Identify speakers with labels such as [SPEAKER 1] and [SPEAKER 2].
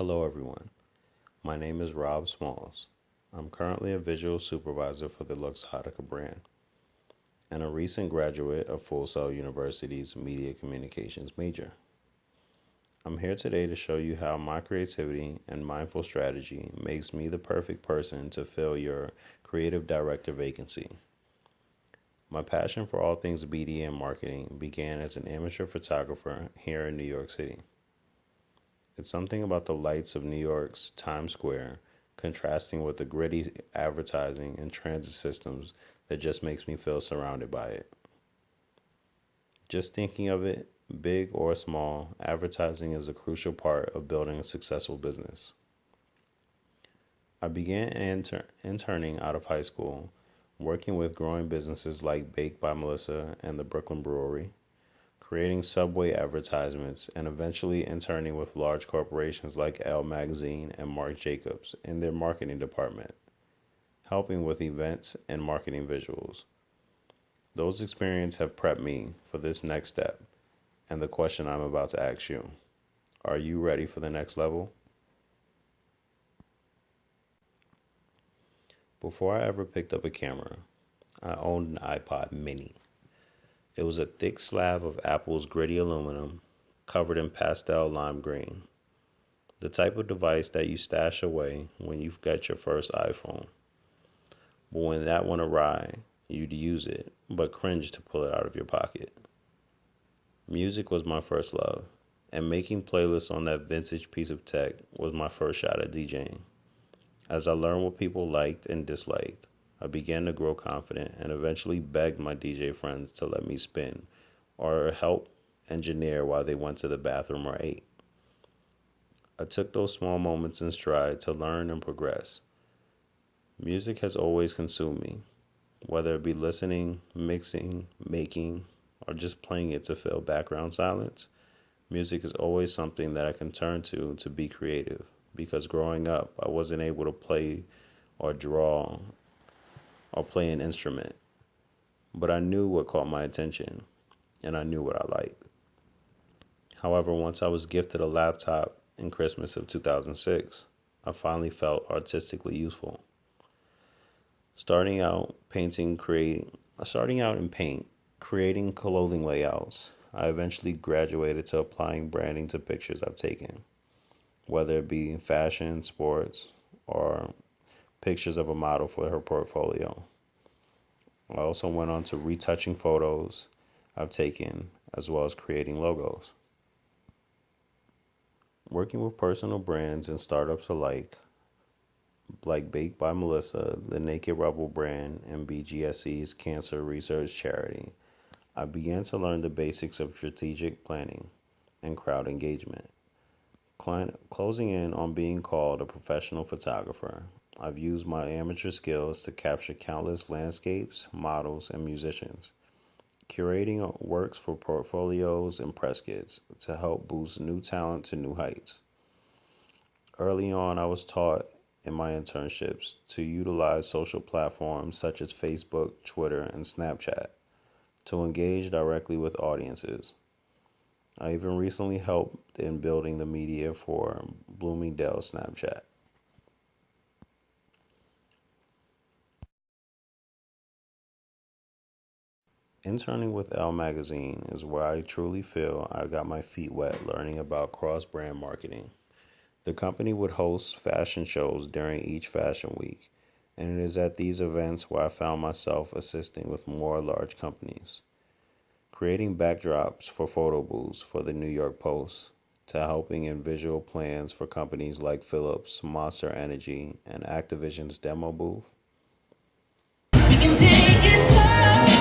[SPEAKER 1] Hello, everyone. My name is Rob Smalls. I'm currently a visual supervisor for the Luxottica brand and a recent graduate of Full Sail University's Media Communications major. I'm here today to show you how my creativity and mindful strategy makes me the perfect person to fill your creative director vacancy. My passion for all things BD and marketing began as an amateur photographer here in New York City. It's something about the lights of New York's Times Square contrasting with the gritty advertising and transit systems that just makes me feel surrounded by it. Just thinking of it, big or small, advertising is a crucial part of building a successful business. I began interning out of high school, working with growing businesses like Baked by Melissa and the Brooklyn Brewery, creating Subway advertisements, and eventually interning with large corporations like Elle Magazine and Marc Jacobs in their marketing department, helping with events and marketing visuals. Those experiences have prepped me for this next step and the question I'm about to ask you. Are you ready for the next level? Before I ever picked up a camera, I owned an iPod mini. It was a thick slab of Apple's gritty aluminum covered in pastel lime green, the type of device that you stash away when you've got your first iPhone. But when that went awry, you'd use it, but cringe to pull it out of your pocket. Music was my first love, and making playlists on that vintage piece of tech was my first shot at DJing. As I learned what people liked and disliked, I began to grow confident and eventually begged my DJ friends to let me spin or help engineer while they went to the bathroom or ate. I took those small moments in stride to learn and progress. Music has always consumed me, whether it be listening, mixing, making, or just playing it to fill background silence. Music is always something that I can turn to be creative because growing up I wasn't able to play or draw or play an instrument, but I knew what caught my attention and I knew what I liked. However, once I was gifted a laptop in Christmas of 2006, I finally felt artistically useful. Starting out in paint, creating clothing layouts, I eventually graduated to applying branding to pictures I've taken, whether it be fashion, sports, or pictures of a model for her portfolio. I also went on to retouching photos I've taken as well as creating logos. Working with personal brands and startups alike, like Baked by Melissa, the Naked Rebel brand, and BGSE's cancer research charity, I began to learn the basics of strategic planning and crowd engagement. Closing in on being called a professional photographer, I've used my amateur skills to capture countless landscapes, models, and musicians, curating works for portfolios and press kits to help boost new talent to new heights. Early on, I was taught in my internships to utilize social platforms such as Facebook, Twitter, and Snapchat to engage directly with audiences. I even recently helped in building the media for Bloomingdale Snapchat. Interning with Elle Magazine is where I truly feel I got my feet wet learning about cross brand marketing. The company would host fashion shows during each fashion week, and it is at these events where I found myself assisting with more large companies, creating backdrops for photo booths for the New York Post, to helping in visual plans for companies like Philips, Monster Energy, and Activision's demo booth. We can take it slow.